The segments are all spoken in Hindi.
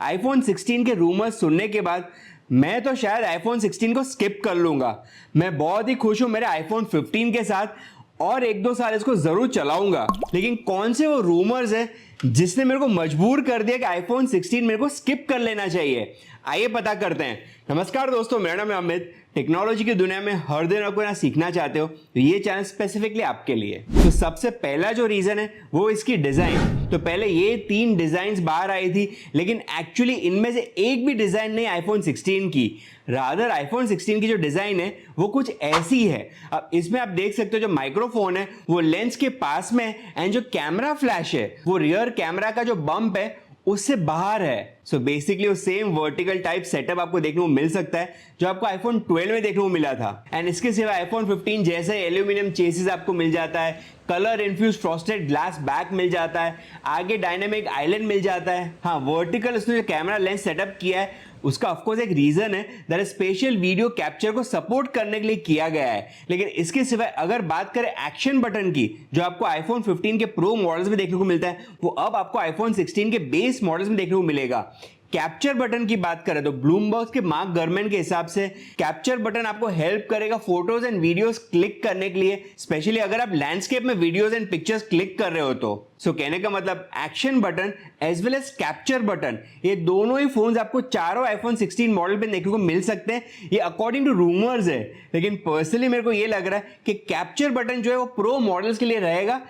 आईफोन 16 के रूमर्स सुनने के बाद मैं तो शायद आईफोन 16 को स्किप कर लूंगा। मैं बहुत ही खुश हूं मेरे आईफोन 15 के साथ और एक दो साल इसको जरूर चलाऊंगा। लेकिन कौन से वो रूमर्स है जिसने मेरे को मजबूर कर दिया कि आईफोन 16 मेरे को स्किप कर लेना चाहिए? आइए पता करते हैं। नमस्कार दोस्तों, मेरा नाम है अमित। टेक्नोलॉजी की दुनिया में हर दिन आपको ना सीखना चाहते हो तो ये चैनल स्पेसिफिकली आपके लिए। तो सबसे पहला जो रीजन है वो इसकी डिजाइन। तो पहले ये 3 डिजाइन बाहर आई थी, लेकिन एक्चुअली इनमें से एक भी डिजाइन नहीं आईफोन 16 की। रादर आईफोन 16 की जो डिजाइन है वो कुछ ऐसी है। अब इसमें आप देख सकते हो जो माइक्रोफोन है वो लेंस के पास में है, एंड जो कैमरा फ्लैश है वो रियर कैमरा का जो बम्प है उससे बाहर है। सो बेसिकली वो सेम वर्टिकल टाइप सेटअप आपको देखने को मिल सकता है जो आपको आईफोन 12 में देखने को मिला था। एंड इसके सिवा आईफोन 15 जैसे एल्यूमिनियम चेसिस आपको मिल जाता है, colour infused frosted glass back मिल जाता है, आगे डायनेमिक आइलैंड मिल जाता है। हाँ, वर्टिकल उसने जो कैमरा लेंस सेटअप किया है उसका ऑफकोर्स एक रीजन है दैट स्पेशल वीडियो कैप्चर को सपोर्ट करने के लिए किया गया है। लेकिन इसके सिवा अगर बात करें एक्शन बटन की, जो आपको आईफोन 15 के प्रो मॉडल्स में देखने को मिलता है वो अब आपको आईफोन 16 के बेस मॉडल्स में देखने को मिलेगा। कैप्चर बटन की बात करें तो ब्लूमबर्ग के मार्क गरमैन के हिसाब से कैप्चर बटन आपको हेल्प करेगा फोटोज एंड वीडियोस क्लिक करने के लिए, स्पेशली अगर आप लैंडस्केप में वीडियोस एंड पिक्चर्स क्लिक कर रहे हो तो। सो कहने का मतलब action button as well as capture button ये दोनों ही फोन्स आपको चारों आईफोन 16 मॉडल पे देखने को मिल सकते हैं। ये अकॉर्डिंग टू रूमर्स है, लेकिन पर्सनली मेरे को ये लग रहा है कि कैप्चर बटन जो है वो प्रो मॉडल्स के लिए रहेगा।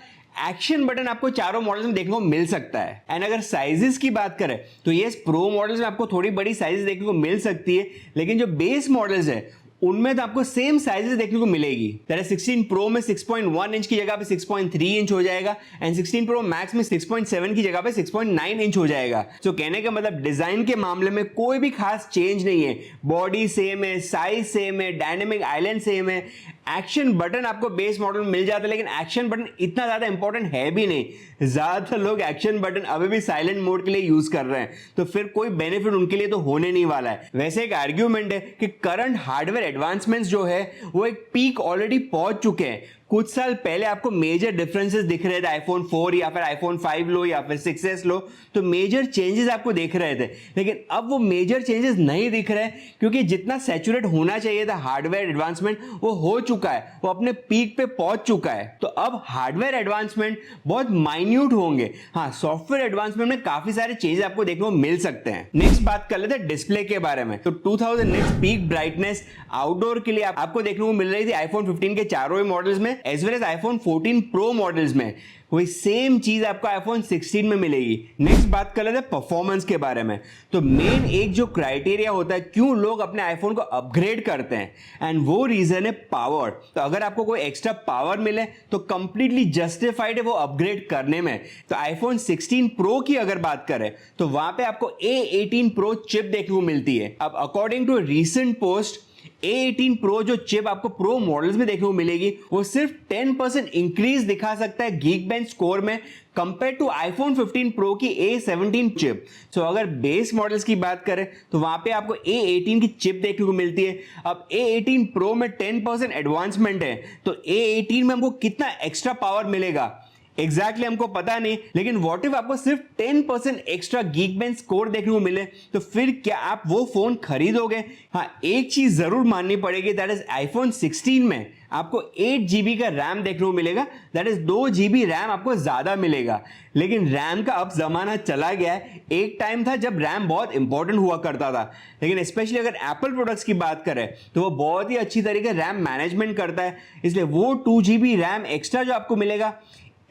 एक्शन बटन आपको चारों मॉडल्स में देखने को मिल सकता है। एंड अगर साइजेस की बात करें तो ये प्रो मॉडल्स में आपको थोड़ी बड़ी साइजेस देखने को मिल सकती है, लेकिन जो बेस मॉडल्स है उनमें तो आपको सेम साइजेस देखने को मिलेगी। दैट 16 प्रो में 6.1 इंच की जगह पे 6.3 इंच हो जाएगा, एंड 16 प्रो मैक्स में 6.7 की जगह पे 6.9 इंच हो जाएगा। तो कहने का मतलब डिजाइन के मामले में कोई भी खास चेंज नहीं है। बॉडी सेम है, साइज सेम है, डायनेमिक आइलैंड सेम है। एक्शन बटन आपको बेस मॉडल में मिल जाता है, लेकिन एक्शन बटन इतना ज्यादा इंपॉर्टेंट है भी नहीं। ज्यादातर लोग एक्शन बटन अभी भी साइलेंट मोड के लिए यूज कर रहे हैं, तो फिर कोई बेनिफिट उनके लिए तो होने नहीं वाला है। वैसे एक आर्ग्यूमेंट है कि करंट हार्डवेयर एडवांसमेंट्स जो है वो एक पीक ऑलरेडी पहुंच चुके हैं। कुछ साल पहले आपको मेजर डिफरेंसेस दिख रहे थे, आईफोन 4 या फिर आईफोन 5 लो या फिर 6s लो, तो मेजर चेंजेस आपको दिख रहे थे। लेकिन अब वो मेजर चेंजेस नहीं दिख रहे क्योंकि जितना सैचुरेट होना चाहिए था हार्डवेयर एडवांसमेंट वो हो चुका है, वो अपने पीक पे पहुंच चुका है। तो अब हार्डवेयर एडवांसमेंट बहुत माइन्यूट होंगे। हाँ, सॉफ्टवेयर एडवांसमेंट में काफी सारे चेंजेस आपको देखने को मिल सकते हैं। नेक्स्ट बात कर लेते हैं डिस्प्ले के बारे में। तो 2000 निट्स पीक ब्राइटनेस आउटडोर के लिए आपको देखने को मिल रही थी आईफोन 15 के चारों ही मॉडल्स में, as well as iPhone 14 pro models में। वही सेम चीज आपको आईफोन 16 में मिलेगी। नेक्स्ट बात कर लेते हैं परफॉर्मेंस के बारे में। तो मेन एक जो क्राइटेरिया होता है क्यों लोग अपने आईफोन को अपग्रेड करते हैं, एंड वो रीजन है पावर। तो अगर आपको कोई एक्स्ट्रा पावर मिले तो कंप्लीटली जस्टिफाइड है वो अपग्रेड करने में। तो आईफोन 16 प्रो की अगर बात करें तो वहां पे आपको A18 प्रो चिप देखने को मिलती है। अब according to recent post A18 pro जो चिप आपको प्रो मॉडल्स में देखने को मिलेगी वो सिर्फ 10% इंक्रीज दिखा सकता है गीकबेंच स्कोर में कंपेयर टू आईफोन 15 प्रो की A17 चिप। सो अगर बेस मॉडल्स की बात करें तो वहां पे आपको A18 की चिप देखने को मिलती है। अब A18 प्रो में 10% एडवांसमेंट है, तो A18 में हमको कितना एक्स्ट्रा पावर मिलेगा एग्जैक्टली हमको पता नहीं, लेकिन व्हाट इफ आपको सिर्फ 10% एक्स्ट्रा गीकबेंच स्कोर देखने को मिले तो फिर क्या आप वो फोन खरीदोगे? हाँ, एक चीज जरूर माननी पड़ेगी, दैट इज आईफोन 16 में आपको 8 GB का रैम देखने को मिलेगा, दैट इज 2 GB रैम आपको ज्यादा मिलेगा। लेकिन रैम का अब जमाना चला गया है। एक टाइम था जब रैम बहुत इंपॉर्टेंट हुआ करता था, लेकिन स्पेशली अगर एप्पल प्रोडक्ट्स की बात करें तो वो बहुत ही अच्छी तरीके रैम मैनेजमेंट करता है, इसलिए वो 2 GB रैम एक्स्ट्रा जो आपको मिलेगा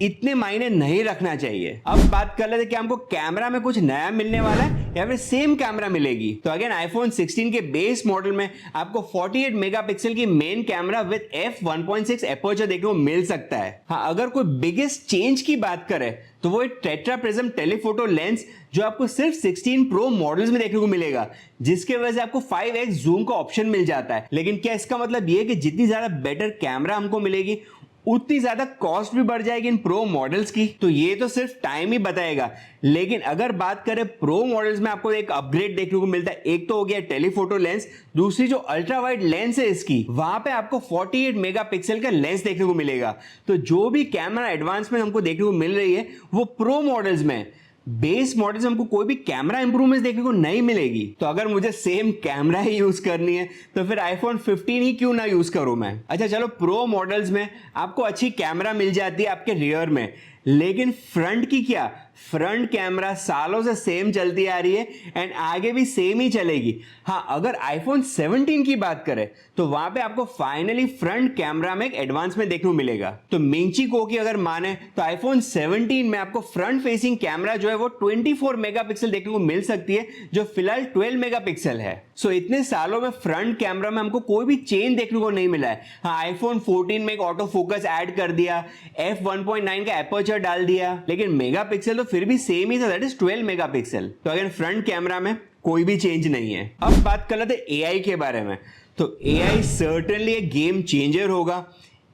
इतने मायने नहीं रखना चाहिए। अब बात कर लेते हैं कि हमको कैमरा में कुछ नया मिलने वाला है या फिर सेम कैमरा मिलेगी। तो अगेन आईफोन 16 के बेस मॉडल में आपको 48 मेगापिक्सल की main camera with f1.6 aperture देखने को मिल सकता है। हाँ, अगर कोई बिगेस्ट चेंज की बात करें तो वो एक टेट्रा प्रिज्म टेलीफोटो लेंस जो आपको सिर्फ 16 प्रो मॉडल्स में देखने को मिलेगा, जिसके वजह से आपको 5x जूम का ऑप्शन मिल जाता है। लेकिन क्या इसका मतलब ये कि जितनी ज्यादा बेटर कैमरा हमको मिलेगी उतनी ज्यादा कॉस्ट भी बढ़ जाएगी इन प्रो मॉडल्स की? तो ये तो सिर्फ टाइम ही बताएगा। लेकिन अगर बात करें प्रो मॉडल्स में आपको एक अपग्रेड देखने को मिलता है। एक तो हो गया टेलीफोटो लेंस, दूसरी जो अल्ट्रा वाइड लेंस है इसकी, वहां पे आपको 48 मेगापिक्सल का लेंस देखने को मिलेगा। तो जो भी कैमरा एडवांसमेंट हमको देखने को मिल रही है वो प्रो मॉडल्स में बेस मॉडल से हमको कोई भी कैमरा इंप्रूवमेंट देखने को नहीं मिलेगी। तो अगर मुझे सेम कैमरा ही यूज करनी है तो फिर आईफोन 15 ही क्यों ना यूज करूं मैं। अच्छा चलो, प्रो मॉडल्स में आपको अच्छी कैमरा मिल जाती है आपके रियर में, लेकिन फ्रंट की क्या, फ्रंट कैमरा सालों से सेम चलती आ रही है एंड आगे भी सेम ही चलेगी। हाँ, अगर आईफोन 17 की बात करें तो वहां पे आपको फाइनली फ्रंट कैमरा में एक एडवांसमेंट देखने को मिलेगा। तो मिंची को की अगर माने तो आईफोन 17 में आपको फ्रंट फेसिंग कैमरा जो है वो 24 मेगापिक्सल देखने को मिल सकती है, जो फिलहाल 12 मेगापिक्सल है। सो इतने सालों में फ्रंट कैमरा में हमको कोई भी चेंज देखने को नहीं मिला है। हाँ, आईफोन 14 में एक ऑटो फोकस ऐड कर दिया, f1.9 का एपर्चर डाल दिया, लेकिन मेगापिक्सल तो फिर भी सेम ही था, दैट इज 12 मेगापिक्सल। तो अगर फ्रंट कैमरा में कोई भी चेंज नहीं है। अब बात कर लेते हैं एआई के बारे में। तो एआई सर्टेनली एक गेम चेंजर होगा।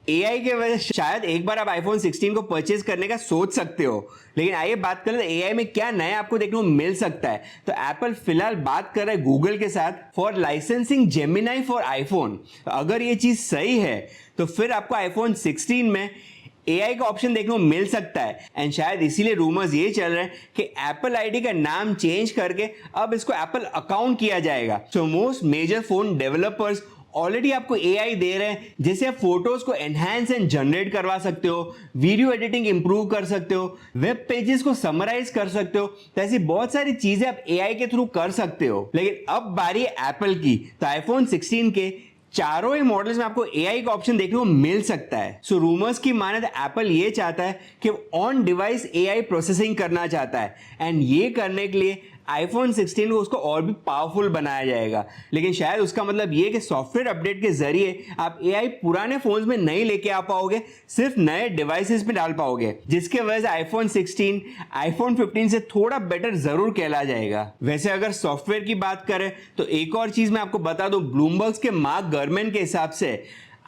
एआई के वजह से शायद एक बार आप आईफोन 16 को परचेज करने का सोच सकते हो, लेकिन आइए बात करें एआई में क्या नया आपको देखने को मिल सकता है। तो एप्पल फिलहाल बात कर रहा है गूगल के साथ for licensing Gemini for iPhone. अगर ये चीज सही है तो फिर आपको आईफोन 16 में एआई का ऑप्शन देखने को मिल सकता है। एंड शायद इसीलिए रूमर्स ये चल रहे हैं कि एप्पल आईडी का नाम चेंज करके अब इसको एप्पल अकाउंट किया जाएगा। So most major phone developers already आपको एआई दे रहे हैं, जैसे आप फोटोज को एनहांस एंड जनरेट करवा सकते हो, वीडियो एडिटिंग इंप्रूव कर सकते हो, वेब पेजेस को समराइज कर सकते हो। तो ऐसी बहुत सारी चीजें आप एआई के थ्रू कर सकते हो। लेकिन अब बारी है एप्पल की। तो आईफोन 16 के चारों ही मॉडल्स में आपको एआई का ऑप्शन देखने को मिल सकता है। सो रूमर्स की माने तो एप्पल ये चाहता है कि ऑन डिवाइस एआई प्रोसेसिंग करना चाहता है, एंड ये करने के लिए आईफोन 16 को उसको और भी पावरफुल बनाया जाएगा। लेकिन शायद उसका मतलब ये कि सॉफ्टवेयर अपडेट के जरिए आप एआई पुराने फोन्स में नहीं लेके आ पाओगे, सिर्फ नए डिवाइसेस में डाल पाओगे, जिसके वजह से आईफोन 16 आईफोन 15 से थोड़ा बेटर जरूर कहला जाएगा। वैसे अगर सॉफ्टवेयर की बात करें तो एक और चीज मैं आपको बता दूं, ब्लूमबर्ग के मार्क गर्मन के हिसाब से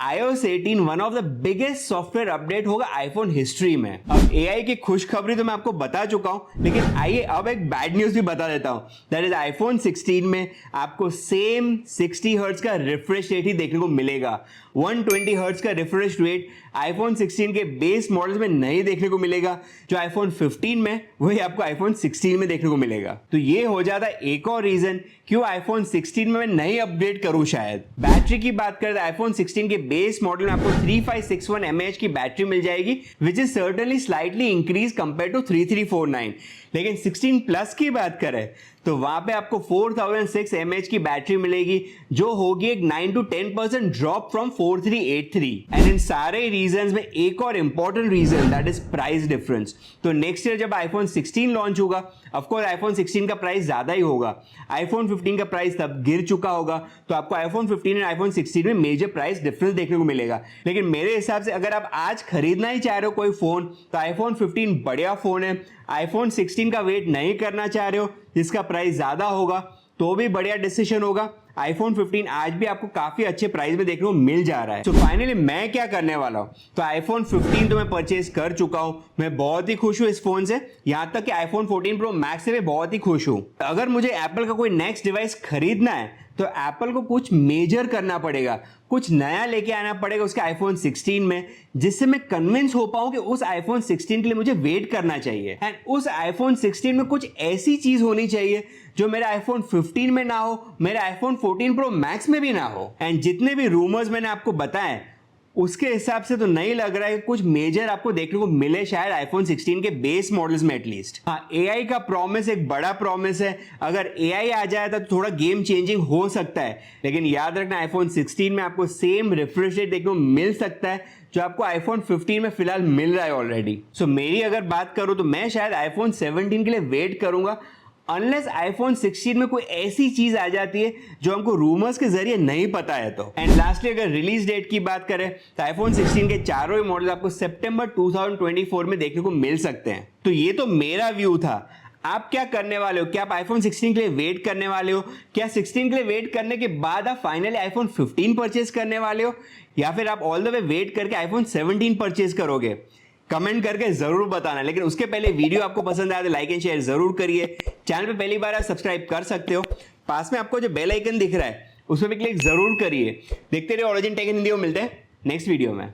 iOS 18 one of the biggest software update होगा आईफोन हिस्ट्री में। अब एआई की खुशखबरी तो मैं आपको बता चुका हूं, लेकिन आइए अब एक बैड न्यूज भी बता देता हूं। दैट इज आईफोन 16 में आपको सेम 60 हर्ट्ज का रिफ्रेश रेट ही देखने को मिलेगा। 120 हर्ट्ज का रिफ्रेश रेट आईफोन 16 के बेस मॉडल्स में नहीं देखने को मिलेगा। जो आईफोन 15 में वही आपको आईफोन 16 में देखने को मिलेगा। तो ये हो जाता है एक और रीजन क्यों आईफोन 16 में मैं नहीं अपग्रेड करूं। शायद बैटरी की बात करें तो आईफोन 16 के बेस मॉडल में आपको 3561 mAh की बैटरी मिल जाएगी, which is certainly slightly increase compare to 3349। लेकिन 16 प्लस की बात करें तो वहां पे आपको 4006 mAh की बैटरी मिलेगी, जो होगी एक 9 to 10% ड्रॉप फ्रॉम 4383। एंड इन सारे रीजंस में एक और important reason, that is price difference. तो नेक्स्ट ईयर जब आईफोन 16 लॉन्च होगा, ऑफकोर्स आईफोन 16 का प्राइस ज्यादा ही होगा, आईफोन 15 का प्राइस तब गिर चुका होगा, तो आपको आईफोन 15 और आईफोन 16 में मेजर प्राइस डिफरेंस देखने को मिलेगा। लेकिन मेरे हिसाब से अगर आप आज खरीदना ही चाह रहे हो कोई फोन, तो आईफोन 15 बढ़िया फोन है। आईफोन 16 का वेट नहीं करना चाह रहे हो जिसका प्राइस ज्यादा होगा, तो भी बढ़िया डिसीजन होगा। आईफोन 15 आज भी आपको काफी अच्छे प्राइस में देखने को मिल जा रहा है। तो फाइनली मैं क्या करने वाला हूं, तो आईफोन 15 तो मैं परचेज कर चुका हूं, मैं बहुत ही खुश हूं इस फोन से, यहां तक कि आईफोन 14 प्रो मैक्स से भी बहुत ही खुश हूं। अगर मुझे एप्पल का कोई नेक्स्ट डिवाइस खरीदना है तो एप्पल को कुछ मेजर करना पड़ेगा, कुछ नया लेके आना पड़ेगा उसके आईफोन 16 में, जिससे मैं कन्विंस हो पाऊं कि उस आईफोन 16 के लिए मुझे वेट करना चाहिए। एंड उस आईफोन 16 में कुछ ऐसी चीज होनी चाहिए जो मेरे आईफोन 15 में ना हो, मेरे आईफोन 14 प्रो मैक्स में भी ना हो। एंड जितने भी रूमर्स मैंने आपको बताए उसके हिसाब से तो नहीं लग रहा है कि कुछ मेजर आपको देखने को मिले शायद आईफोन 16 के बेस मॉडल्स में एटलीस्ट। हाँ, एआई का प्रॉमिस एक बड़ा प्रॉमिस है, अगर एआई आ जाए तो थोड़ा गेम चेंजिंग हो सकता है। लेकिन याद रखना आईफोन 16 में आपको सेम रिफ्रेश रेट देखने को मिल सकता है जो आपको आईफोन 15 में फिलहाल मिल रहा है ऑलरेडी। सो मेरी अगर बात करूं तो मैं शायद आईफोन 17 के लिए वेट करूंगा, अनलेस आईफोन 16 में कोई ऐसी चीज आ जाती है जो हमको रूमर्स के जरिए नहीं पता है तो। एंड लास्टली अगर रिलीज डेट की बात करें तो आईफोन 16 के चारों ही मॉडल आपको सितंबर 2024 में देखने को मिल सकते हैं। तो ये तो मेरा व्यू था, आप क्या करने वाले हो? क्या आप आईफोन 16 के लिए वेट करने वाले हो? क्या 16 के लिए वेट करने के बाद आप फाइनली आईफोन 15 परचेज करने वाले हो, या फिर आप ऑल द वे वेट करके आईफोन 17 परचेज करोगे? कमेंट करके जरूर बताना। लेकिन उसके पहले वीडियो आपको पसंद आया तो लाइक एंड शेयर जरूर करिए। चैनल पे पहली बार आप सब्सक्राइब कर सकते हो, पास में आपको जो बेल आइकन दिख रहा है उसमें भी क्लिक जरूर करिए। देखते रहिए ऑरिजिन टेक इन हिंदी में। मिलते हैं नेक्स्ट वीडियो में।